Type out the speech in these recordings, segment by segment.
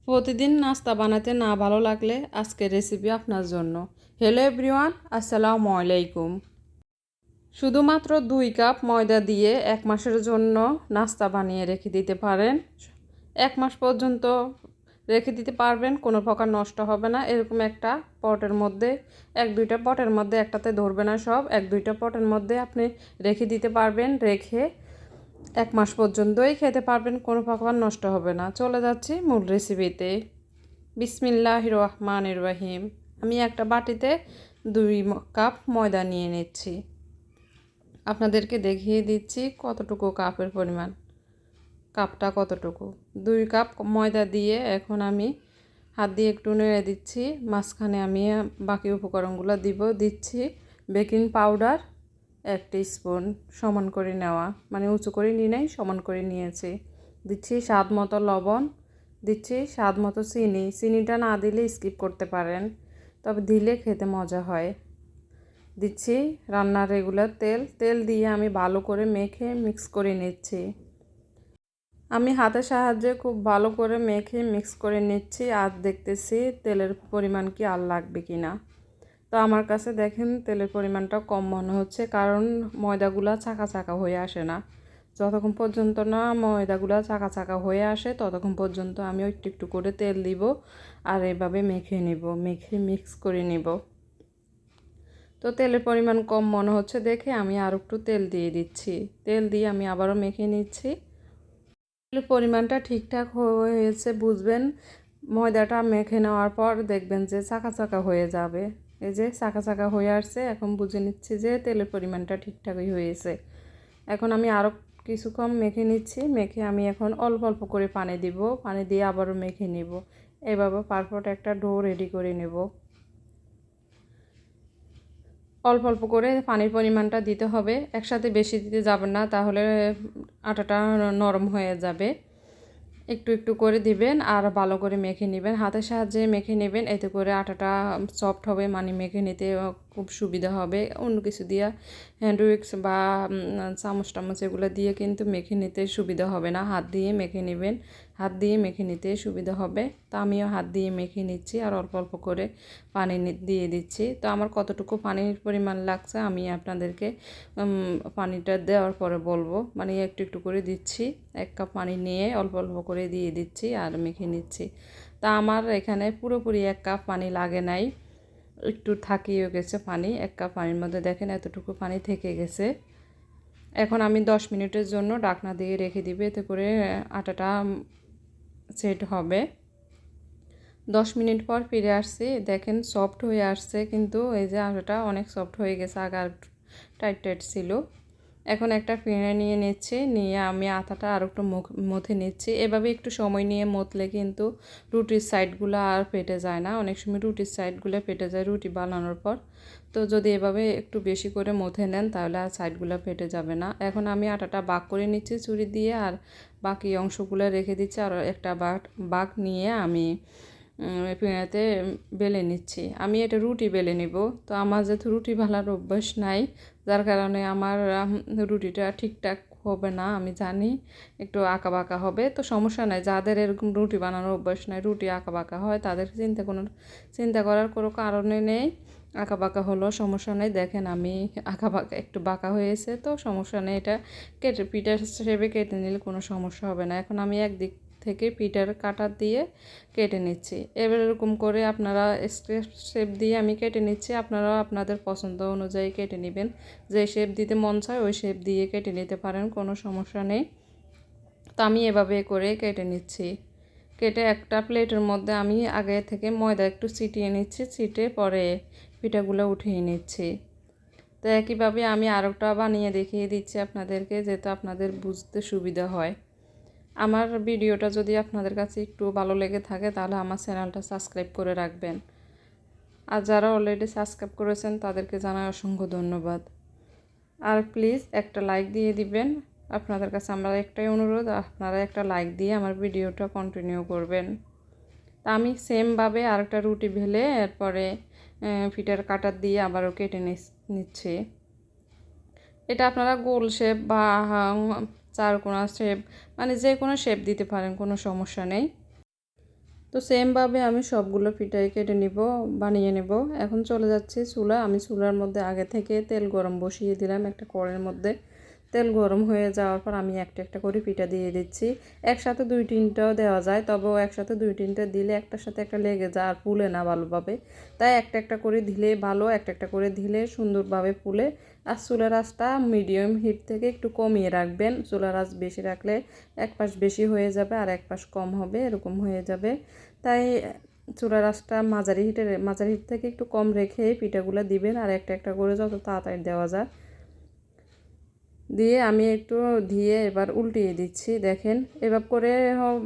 প্রতিদিন নাস্তা বানাতে না ভালো লাগলে আজকের রেসিপি আপনার জন্য। হ্যালো এভরিওয়ান, আসসালামু আলাইকুম। শুধুমাত্র 2 কাপ ময়দা দিয়ে 1 মাসের জন্য নাস্তা বানিয়ে রেখে দিতে পারেন। 1 মাস পর্যন্ত রেখে দিতে পারবেন, কোনো প্রকার নষ্ট হবে না। এরকম একটা পটের মধ্যে, 1-2টা পটের মধ্যে, একটাতে ধরবে না সব, 1-2টা পটের মধ্যে আপনি রেখে দিতে পারবেন। রেখে 1 মাস পর্যন্তই খেতে পারবেন, কোনো প্রকার নষ্ট হবে না। চলে যাচ্ছি মূল রেসিপিতে। বিসমিল্লাহির রহমানির রহিম। আমি একটা বাটিতে 2 কাপ ময়দা নিয়ে নিচ্ছি। আপনাদেরকে দেখিয়ে দিচ্ছি কতটুকু কাপের পরিমাণ, কাপটা কতটুকু। 2 কাপ ময়দা দিয়ে এখন আমি হাত দিয়ে একটু নেড়ে দিচ্ছি। মাঝখানে আমি বাকি উপকরণগুলো দিচ্ছি বেকিং পাউডার 1 টিস্পুন, সমান করে নেওয়া, মানে উঁচু করে নিয়ে নেই, সমান করে নিয়েছি। দিচ্ছি স্বাদ মতো লবণ, দিচ্ছি স্বাদ মতো চিনি। চিনিটা না দিলে স্কিপ করতে পারেন, তবে দিলে খেতে মজা হয়। দিচ্ছি রান্নার রেগুলার তেল দিয়ে আমি ভালো করে মেখে মিক্স করে নিচ্ছি। আমি হাতের সাহায্যে খুব ভালো করে মেখে মিক্স করে নিচ্ছি, আর দেখতেছি তেলের পরিমাণ কি আর লাগবে কি না। তো আমার কাছে দেখেন তেলের পরিমাণটা কম মনে হচ্ছে, কারণ ময়দাগুলা চাকা চাকা হয়ে আসে না। যতক্ষণ পর্যন্ত না ময়দাগুলা চাকা চাকা হয়ে আসে ততক্ষণ পর্যন্ত আমি একটু একটু করে তেল দিব, আর এভাবে মেখে নিব, মেখে মিক্স করে নিব। তো তেলের পরিমাণ কম মনে হচ্ছে দেখে আমি আর একটু তেল দিয়ে দিচ্ছি। তেল দিয়ে আমি আবারও মেখে নিচ্ছি। তেলের পরিমাণটা ঠিকঠাক হয়েছে বুঝবেন ময়দাটা মেখে নেওয়ার পর, দেখবেন যে চাকা চাকা হয়ে যাবে। এই যে চাকা চাকা হয়ে আসছে, এখন বুঝে নিচ্ছি যে তেলের পরিমাণটা ঠিকঠাকই হয়েছে। এখন আমি আরও কিছুক্ষণ মেখে নিচ্ছি। মেখে আমি এখন অল্প অল্প করে পানি দিব, পানি দিয়ে আবারও মেখে নিব। এভাবে পারফেক্ট একটা ডো রেডি করে নেব। অল্প অল্প করে পানির পরিমাণটা দিতে হবে, একসাথে বেশি দিতে যাবেন না, তাহলে আটাটা নরম হয়ে যাবে। একটু একটু করে দিবেন আর ভালো করে মেখে নেবেন, হাতের সাহায্যে মেখে নেবেন। এতে করে আটাটা সফট হবে, মানে মেখে নিতে খুব সুবিধা হবে। অন্য কিছু দিয়ে হ্যান্ড উইক্স বা চামচ টামচ এগুলো দিয়ে কিন্তু মেখে নিতে সুবিধা হবে না। হাত দিয়ে মেখে নেবেন, হাত দিয়ে মেখে নিতে সুবিধা হবে। তা আমিও হাত দিয়ে মেখে নিচ্ছি আর অল্প অল্প করে পানি দিয়ে দিচ্ছি। তো আমার কতটুকু পানির পরিমাণ লাগছে আমি আপনাদেরকে পানিটা দেওয়ার পরে বলবো। মানে একটু একটু করে দিচ্ছি, 1 কাপ পানি নিয়ে অল্প অল্প করে দিয়ে দিচ্ছি আর মেখে নিচ্ছি। তা আমার এখানে পুরোপুরি 1 কাপ পানি লাগে নাই, একটু থাকিয়ে গেছে পানি। 1 কাপ পানির মধ্যে দেখেন এতটুকু পানি থেকে গেছে। এখন আমি 10 মিনিটের জন্য ঢাকনা দিয়ে রেখে দিব, এতে করে আটাটা সেট হবে। 10 মিনিট পর ফিরে আসছি, দেখেন সফট হয়ে আসছে, কিন্তু এই যে আটাটা অনেক সফট হয়ে গেছে, আগে আর টাইট টাইট ছিল। এখন একটা ফিরে নিয়ে নিচ্ছি, নিয়ে আমি আটাটা আর একটু মথে নিচ্ছি। এভাবে একটু সময় নিয়ে মথলে কিন্তু রুটির সাইডগুলো আর ফেটে যায় না। অনেক সময় রুটির সাইডগুলো ফেটে যায় রুটি বানানোর পর। তো যদি এভাবে একটু বেশি করে মথে নেন তাহলে আর সাইডগুলো ফেটে যাবে না। এখন আমি আটাটা বাক করে নিচ্ছি ছুরি দিয়ে, আর বাকি অংশগুলো রেখে দিচ্ছি। আর একটা বাক নিয়ে আমি পেঁয়াতে বেলে নিচ্ছি। আমি এটা রুটি বেলে নিব। তো আমার যেহেতু রুটি বেলার অভ্যাস নাই, যার কারণে আমার রুটিটা ঠিকঠাক হবে না। আমি জানি একটু আঁকা বাঁকা হবে, তো সমস্যা নাই। যাদের এরকম রুটি বানানোর অভ্যাস নাই, রুটি আঁকা বাঁকা হয়, তাদের চিন্তা করার কোনো কারণে নেই। আঁকা বাঁকা হলেও সমস্যা নেই। দেখেন আমি আঁকা বাঁকা একটু বাঁকা হয়েছে, তো সমস্যা নেই। এটা পিঠার শেপে কেটে নিলে কোনো সমস্যা হবে না। এখন আমি একদিক থেকে পিঠার কাটা দিয়ে কেটে নিচ্ছি। এবার এরকম করে আপনারা স্কোয়ার শেপ দিয়ে আমি কেটে নিচ্ছি। আপনারাও আপনাদের পছন্দ অনুযায়ী কেটে নেবেন, যে শেপ দিতে মন চায় ওই শেপ দিয়ে কেটে নিতে পারেন, কোনো সমস্যা নেই। তো আমি এভাবে করে কেটে নিচ্ছি। কেটে একটা প্লেটের মধ্যে আমি আগে থেকে ময়দা একটু ছিটিয়ে নিচ্ছি, ছিটে পরে পিঠাগুলো উঠিয়ে নিচ্ছি। তো একইভাবে আমি আরেকটা বানিয়ে দেখিয়ে দিচ্ছি আপনাদেরকে, যাতে আপনাদের বুঝতে সুবিধা হয়। আমার ভিডিওটা যদি আপনাদের কাছে একটু ভালো লেগে থাকে তাহলে আমার চ্যানেলটা সাবস্ক্রাইব করে রাখবেন। আর যারা অলরেডি সাবস্ক্রাইব করেছেন তাদেরকে জানাই অসংখ্য ধন্যবাদ। আর প্লিজ একটা লাইক দিয়ে দিবেন। আপনাদের কাছে আমার একটাই অনুরোধ, আপনারা একটা লাইক দিয়ে আমার ভিডিওটা কন্টিনিউ করবেন। তা আমি সেমভাবে আরেকটা রুটি ভেলে এরপরে ফিটার কাটার দিয়ে আবারও কেটে নিচ্ছি। এটা আপনারা গোল শেপ বা চারকোনা শেপ, মানে যে কোনো শেপ দিতে পারেন, কোনো সমস্যা নেই। তো সেমভাবে আমি সবগুলো পিঠাই কেটে নিব, বানিয়ে নেব। এখন চলে যাচ্ছি চুলা। আমি চুলার মধ্যে আগে থেকে তেল গরম বসিয়ে দিলাম একটা কড়াইয়ের মধ্যে। তেল গরম হয়ে যাওয়ার পর আমি একটা একটা করে পিঠা দিয়ে দিচ্ছি। একসাথে 2-3টাও দেওয়া যায়, তবেও একসাথে 2-3টা দিলে একটার সাথে একটা লেগে যায় আর ফুলে না ভালোভাবে। তাই একটা একটা করে দিলে ভালো, একটা একটা করে দিলে সুন্দরভাবে ফুলে। আর চুলার আঁচটা মিডিয়াম হিট থেকে একটু কমিয়ে রাখবেন। চুলার আঁচ বেশি রাখলে এক পাশ বেশি হয়ে যাবে আর এক পাশ কম হবে, এরকম হয়ে যাবে। তাই চুলার আঁচটা মাঝারি হিট থেকে একটু কম রেখে পিঠাগুলো দিবেন আর একটা একটা করে যত তাড়াতাড়ি দেওয়া যায় দিয়ে আমি একটু দিয়ে এবার উল্টিয়ে দিচ্ছি। দেখেন এবার করে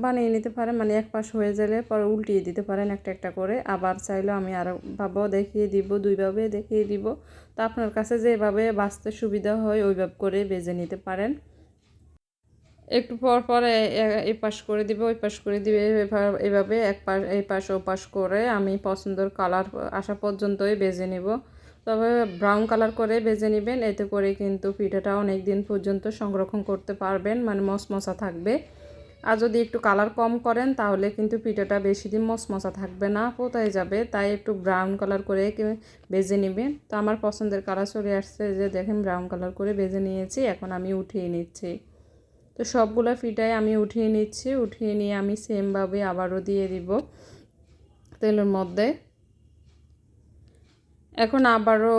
বানিয়ে নিতে পারেন, মানে এক পাশ হয়ে গেলে পরে উল্টিয়ে দিতে পারেন একটা একটা করে। আবার চাইলে আমি আরেকভাবেও দেখিয়ে দিব, দুইভাবে দেখিয়ে দিব। তো আপনার কাছে যেভাবে বাছতে সুবিধা হয় ওইভাবে করে বেজে নিতে পারেন। একটু পর পর এই পাশ করে দিবে, ওই পাশ করে দিবে, এভাবে এক পাশ এই পাশ ও পাশ করে আমি পছন্দের কালার আসা পর্যন্তই ভেজে নিব। তবে ব্রাউন কালার করে ভেজে নেবেন, এতে করে কিন্তু পিঠাটা অনেক দিন পর্যন্ত সংরক্ষণ করতে পারবেন, মানে মশমশা থাকবে। আর যদি একটু কালার কম করেন তাহলে কিন্তু পিঠাটা বেশি দিন মশমশা থাকবে না, কোথায় যাবে। তাই একটু ব্রাউন কালার করে ভেজে নেবেন। তো আমার পছন্দের কালার চলে আসছে, যে দেখেন ব্রাউন কালার করে ভেজে নিয়েছি। এখন আমি উঠিয়ে নিচ্ছি। তো সবগুলো পিঠাই আমি উঠিয়ে নিচ্ছি। উঠিয়ে নিয়ে আমি সেমভাবে আবারও দিয়ে দিব তেলের মধ্যে। এখন আবারও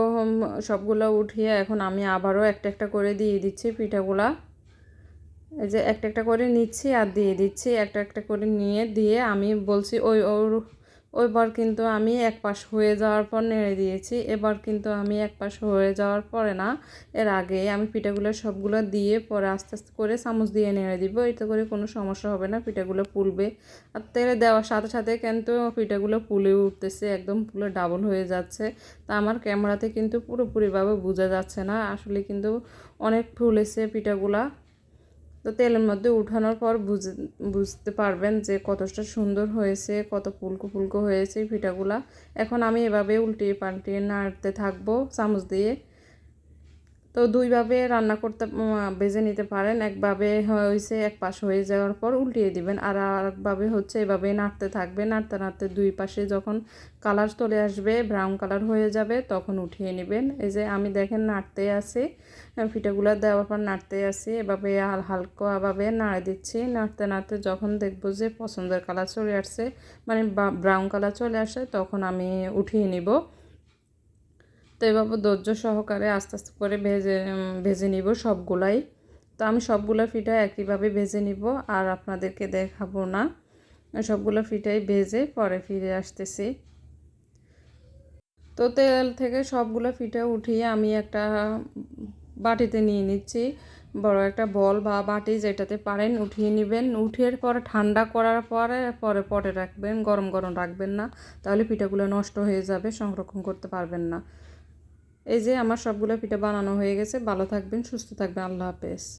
সবগুলো উঠিয়ে এখন আমি আবারও একটা একটা করে দিয়ে দিচ্ছি পিঠাগুলা। এই যে একটা একটা করে নিচ্ছি আর দিয়ে দিচ্ছি, একটা একটা করে নিয়ে দিয়ে আমি বলছি ওইবার কিন্তু আমি এক পাশ হয়ে যাওয়ার পর নেড়ে দিয়েছি। এবার কিন্তু আমি এক পাশ হয়ে যাওয়ার পরে না, এর আগে আমি পিঠাগুলো সবগুলো দিয়ে পরে আস্তে আস্তে করে চামচ দিয়ে নেড়ে দিব। এতে করে কোনো সমস্যা হবে না, পিঠাগুলো ফুলবে। আর তেলে দেওয়ার সাথে সাথে কিন্তু পিঠাগুলো ফুলে উঠতেছে, একদম ফুলে ডাবল হয়ে যাচ্ছে। তা আমার ক্যামেরাতে কিন্তু পুরোপুরিভাবে বোঝা যাচ্ছে না, আসলে কিন্তু অনেক ফুলেছে পিঠাগুলা। তো তেলের মধ্যে উঠানোর পর বুঝতে পারবেন যে কতটা সুন্দর হয়েছে, কত ফুলকো ফুলকো হয়েছে পিঠাগুলা। এখন আমি এভাবে উল্টিয়ে পাল্টিয়ে নাড়তে থাকবো চামচ দিয়ে। তো দুইভাবে রান্না করতে ভেজে নিতে পারেন। একভাবে হয়েছে এক পাশ হয়ে যাওয়ার পর উল্টিয়ে দিবেন, আর আরেকভাবে হচ্ছে এভাবে নাড়তে থাকবে। নাড়তে নাড়তে দুই পাশে যখন কালার চলে আসবে, ব্রাউন কালার হয়ে যাবে, তখন উঠিয়ে নেবেন। এই যে আমি দেখেন নাড়তে আছি, পিঠাগুলো দেওয়ার পর নাড়তে আছি, এভাবে হালকাভাবে নাড়ে দিচ্ছি। নাড়তে নাড়তে যখন দেখবো যে পছন্দের কালার চলে আসছে, মানে ব্রাউন কালার চলে আসে, তখন আমি উঠিয়ে নিব। তো এভাবে ধৈর্য সহকারে আস্তে আস্তে করে ভেজে নিব সবগুলাই। তো আমি সবগুলো পিঠা একইভাবে ভেজে নিব আর আপনাদেরকে দেখাবো না। সবগুলো পিঠাই ভেজে পরে ফিরে আসতেছি। তো তেল থেকে সবগুলো পিঠা উঠিয়ে আমি একটা বাটিতে নিয়ে নিচ্ছি। বড় একটা বল বা বাটি যেটাতে পারেন উঠিয়ে নেবেন। উঠিয়ে পরে ঠান্ডা করার পরে পরে পটে রাখবেন, গরম গরম রাখবেন না, তাহলে পিঠাগুলো নষ্ট হয়ে যাবে, সংরক্ষণ করতে পারবেন না। এই যে আমার সবগুলো পিঠা বানানো হয়ে গেছে। ভালো থাকবেন, সুস্থ থাকবেন। আল্লাহ হাফেজ।